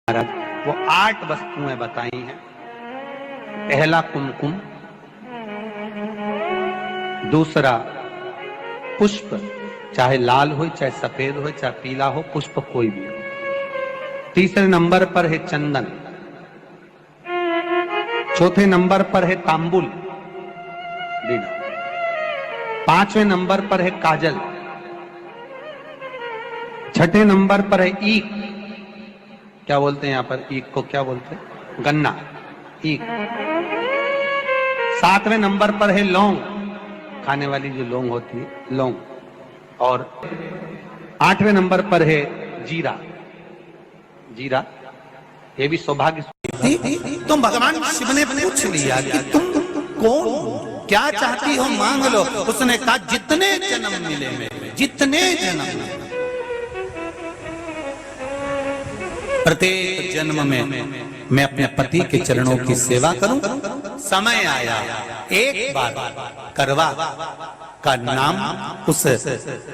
महाराज वो 8 वस्तुएं बताई हैं। पहला कुमकुम, दूसरा पुष्प, चाहे लाल हो चाहे सफेद हो चाहे पीला हो, पुष्प कोई भी हो। तीसरे नंबर पर है चंदन, चौथे नंबर पर है तांबुल बीना, पांचवें नंबर पर है काजल, छठे नंबर पर है ईख, क्या बोलते हैं यहाँ पर ईख को, क्या बोलते हैं, गन्ना, ईख। सातवें नंबर पर है लौंग, खाने वाली जो लौंग होती है, लौंग। और 8वें नंबर पर है जीरा, जीरा ये भी सौभाग्य। तो भगवान शिव ने पूछ लिया कि तुम कौन, क्या चाहती हो मांग लो। उसने कहा जितने जन्म मिले मेरे, जितने जन्म, प्रत्येक जन्म में मैं अपने पति के चरणों की सेवा करूं। समय आया एक बार करवा का नाम, उस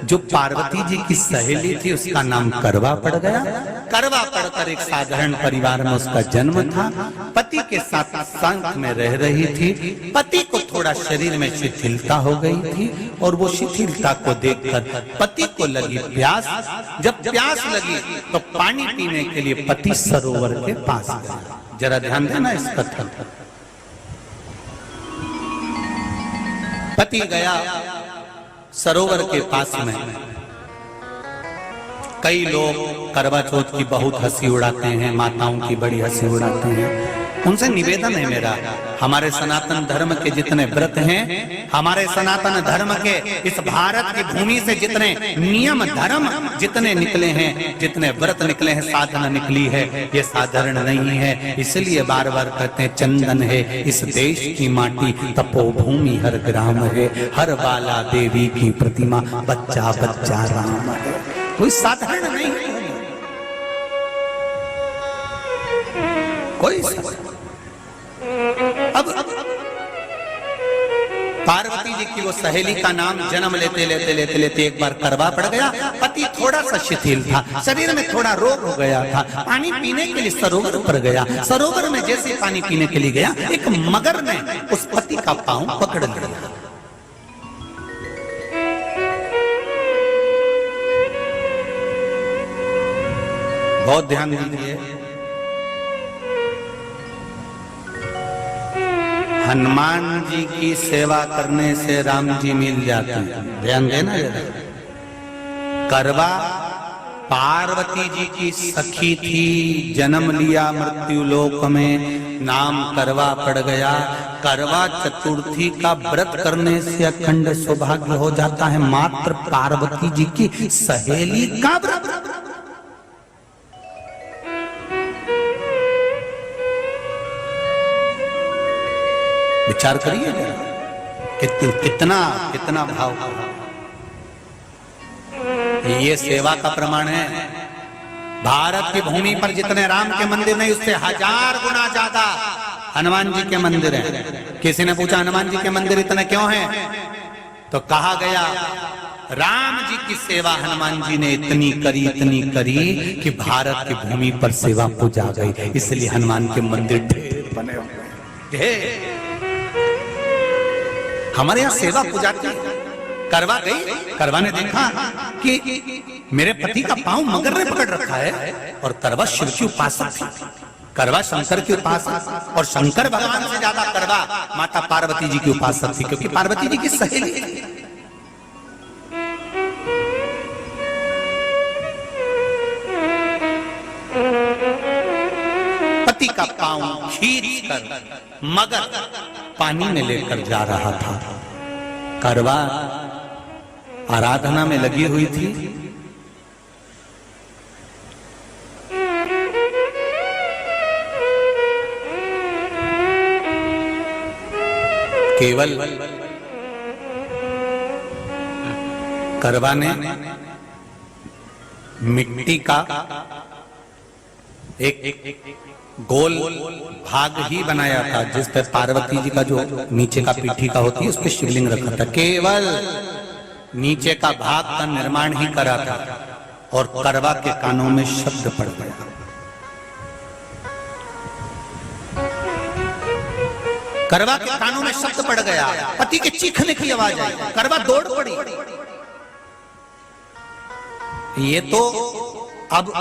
जो पार्वती जी की सहेली थी उसका नाम करवा पड़ गया। करवा पड़कर एक साधारण परिवार में उसका जन्म था। पति के साथ संग में रह रही थी। पति को थोड़ा शरीर में शिथिलता हो गई थी और वो शिथिलता को देखकर पति को लगी प्यास। जब प्यास लगी तो पानी पीने के लिए पति सरोवर के पास गया। जरा ध्यान देना इस कथन। पति गया सरोवर के पास में। कई लोग करवा चौथ की बहुत हंसी उड़ाते हैं, माताओं की बड़ी हंसी उड़ाते हैं। उनसे निवेदन है मेरा, हमारे सनातन धर्म के जितने व्रत हैं, हमारे सनातन धर्म के इस भारत की भूमि से जितने नियम धर्म जितने निकले हैं, जितने व्रत निकले हैं, साधना निकली है, ये साधारण नहीं है। इसलिए बार बार कहते हैं चंदन है इस देश की माटी, तपोभूमि हर ग्राम है, हर बाला देवी की प्रतिमा, बच्चा बच्चा राम है। कोई साधारण नहीं है, कोई अब पार्वती जी की वो सहेली का नाम जन्म लेते लेते लेते लेते एक बार करवा पड़ गया। पति थोड़ा सा शिथिल था, शरीर में थोड़ा रोग हो गया था। पानी पीने के लिए सरोवर पर गया। सरोवर में जैसे पानी पीने के लिए गया, एक मगर ने उस पति का पांव पकड़ लिया। बहुत ध्यान दीजिए, हनुमान जी की सेवा करने से राम जी मिल जाते हैं। ध्यान देना जरा। करवा पार्वती जी की सखी थी, जन्म लिया मृत्यु लोक में, नाम करवा पड़ गया। करवा चतुर्थी का व्रत करने से अखंड सौभाग्य हो जाता है। मात्र पार्वती जी की सहेली का व्रत। विचार करिए कितना कितना भाव। ये सेवा का प्रमाण है। भारत की भूमि पर जितने राम के मंदिर नहीं, उससे 1000 गुना ज्यादा हनुमान जी के मंदिर हैं। किसी ने पूछा हनुमान जी के मंदिर इतने क्यों हैं, तो कहा गया राम जी की सेवा हनुमान जी ने इतनी करी कि भारत की भूमि पर सेवा पूजा गई। इसलिए हनुमान के मंदिर ढेर बने हुए ढेर। हमारे यहाँ सेवा पूजा की। करवा गई, करवा ने देखा कि मेरे पति का पांव मगर ने पकड़ रखा है, और करवा शिव की उपासक थी। करवा शंकर की उपासक, और शंकर भगवान से ज्यादा करवा माता पार्वती जी की उपासक थी, क्योंकि पार्वती जी की सहेली थी। पति का पांव खींच कर मगर पानी में लेकर जा रहा था। करवा आराधना में लगी हुई थी। केवल करवा ने मिट्टी का एक गोल भाग ही बनाया था, जिस पे पार्वती जी का जो नीचे का पीठी का होती है उस पे शिवलिंग रखा था। केवल नीचे का भाग का निर्माण ही करा था और करवा के कानों में शब्द पड़ गया। करवा के कानों में शब्द पड़ गया, पति के चीखने की आवाज आई, करवा दौड़ पड़ी। ये तो अब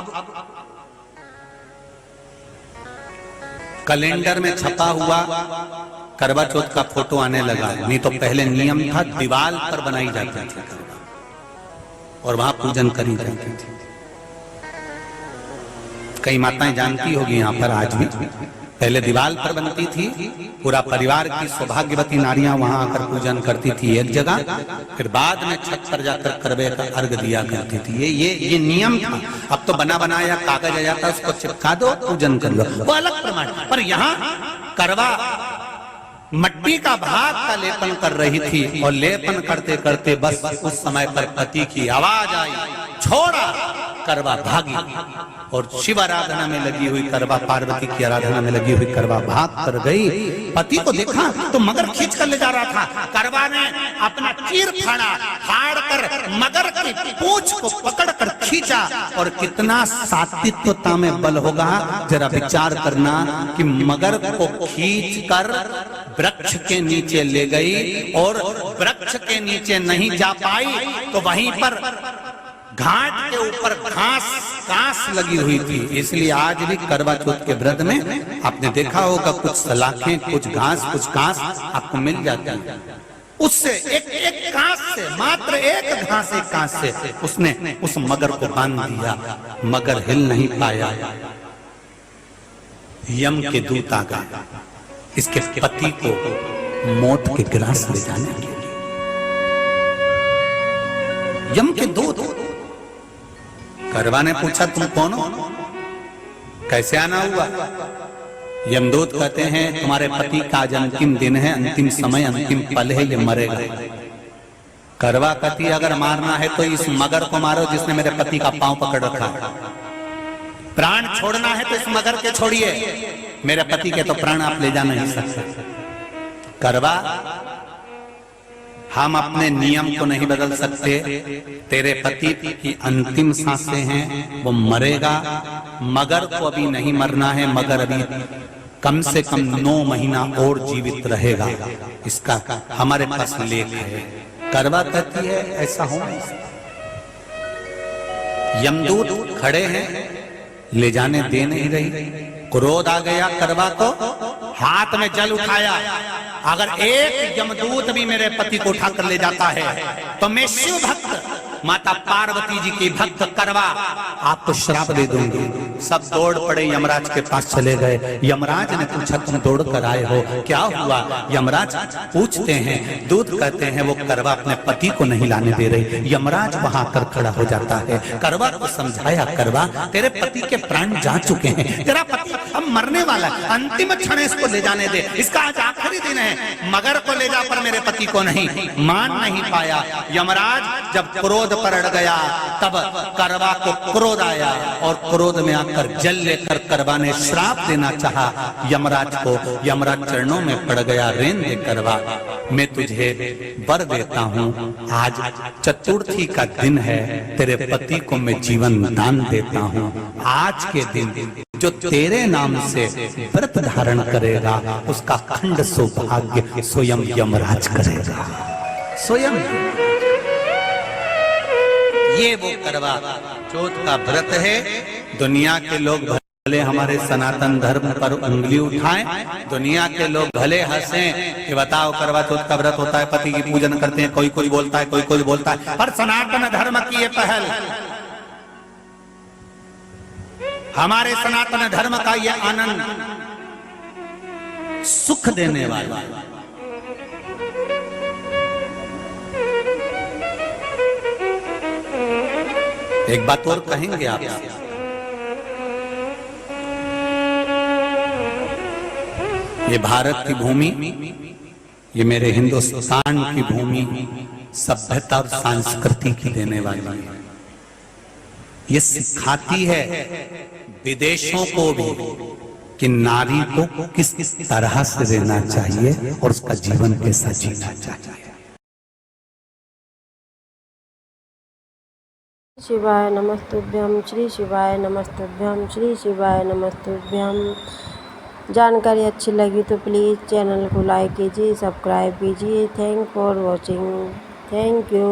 कैलेंडर में छपा हुआ करवा चौथ का फोटो आने लगा, नहीं तो पहले नियम था दीवार पर बनाई जाती थी करवा और वहां पूजन करी जाती थी। कई माताएं जानती होगी यहाँ पर आज भी, पहले दीवार पर बनती थी, पूरा परिवार की सौभाग्यवती नारियां वहां आकर पूजन करती थी एक जगह, फिर बाद में छत पर जाकर करवे का अर्घ दिया करती थी। ये नियम था। अब तो बना बनाया कागज आ जाता, उसको चिपका दो, पूजन कर लो, वो अलग प्रमाण। पर यहाँ करवा मट्टी का भाग का लेपन कर रही थी और लेपन करते करते बस उस समय पर पति की आवाज आई, छोड़ा, करवा भागी। और शिव आराधना में लगी हुई करवा, पार्वती की आराधना में लगी हुई करवा भाग कर गई। पति को देखा तो मगर खींच कर ले जा रहा था, करवा ने अपना चीर फाड़ कर मगर की पूंछ को पकड़ कर खींचा। और कितना सात्विकता में बल होगा, जरा विचार करना कि मगर को खींच कर वृक्ष के नीचे ले गई और वृक्ष के नीचे नहीं जा पाई तो वहीं पर घाट के ऊपर घास लगी हुई थी। इसलिए आज भी करवा चौथ के व्रत में आपने देखा होगा कुछ सलाखें, कुछ घास आपको मिल जाती है। उससे एक घास से, मात्र एक घास, एक घास से उसने उस मगर को बांध दिया। मगर हिल नहीं पाया। यम के दूत आ गए इसके पति को मौत के ग्रास ले जाने के लिए। यम के दूत। करवा ने पूछा तुम कौन हो, कैसे आना हुआ? यमदूत कहते हैं तुम्हारे पति का आज अंतिम दिन है, अंतिम समय, अंतिम पल है, ये मरेगा। करवा कहती अगर मारना है तो इस मगर को मारो जिसने मेरे पति का पांव पकड़ रखा। प्राण छोड़ना है तो इस मगर के छोड़िए, मेरे पति के तो प्राण आप ले जा नहीं सकते। करवा, हम अपने नियम को नहीं बदल सकते। तेरे पति की अंतिम सांसें हैं, वो मरेगा। मगर को अभी नहीं मरना है, मगर अभी कम से कम 9 महीना और जीवित रहेगा। इसका हमारे पास लेख है। करवा कहती है ऐसा हो नहीं सकता। यमदूत खड़े हैं, ले जाने दे नहीं रही। क्रोध आ गया करवा को, हाथ में जल उठाया। अगर एक यमदूत भी मेरे पति को उठाकर ले जाता है तो मैं शिव भक्त माता पार्वती जी की भक्त करवा आपको श्राप दे दूंगी। सब दौड़ पड़े, यमराज के पास चले गए। यमराज ने पूछा तुम दौड़ कर आए हो, क्या हुआ? यमराज पूछते हैं, दूत कहते हैं वो करवा अपने पति को नहीं लाने दे रही। यमराज वहां कर खड़ा हो जाता है। करवा को समझाया, करवा तेरे पति के प्राण जा चुके हैं, तेरा पति अब मरने वाला है, अंतिम क्षण इसको ले जाने दे, इसका आज आखिरी दिन है। मगर को ले जा पर मेरे पति को नहीं। मान नहीं पाया। यमराज जब क्रोध पर अड़ गया तब करवा को क्रोध आया और क्रोध में आकर जल लेकर करवा ने श्राप देना चाहा यमराज को। यमराज चरणों में पड़ गया, रेन दे करवा, मैं तुझे वर देता हूँ, आज चतुर्थी का दिन है, तेरे पति को मैं जीवन दान देता हूँ। आज के दिन जो तेरे नाम से व्रत धारण करेगा उसका खंड सौभाग्य स्वयं यमराज करेगा। स्वयं ये वो करवा चौथ का व्रत है। दुनिया के लोग भले हमारे सनातन धर्म पर उंगली उठाएं, दुनिया के लोग भले हंसें कि बताओ करवा चौथ का व्रत होता है, पति की पूजन करते हैं, कोई बोलता है, कोई बोलता है, पर सनातन धर्म की ये पहल, हमारे सनातन धर्म का ये आनंद सुख देने वाला। एक बात और कहेंगे आप, ये भारत की भूमि, ये मेरे हिंदुस्तान की भूमि सभ्यता और संस्कृति की देने वाली है। ये सिखाती है विदेशों को भी कि नारी को किस तरह से रहना चाहिए और उसका जीवन कैसा जीना चाहिए। शिवाय नमस्तुभ्यं, श्री शिवाय नमस्तुभ्यं, श्री शिवाय नमस्तुभ्यं। जानकारी अच्छी लगी तो प्लीज़ चैनल को लाइक कीजिए, सब्सक्राइब कीजिए। Thank for watching. Thank you.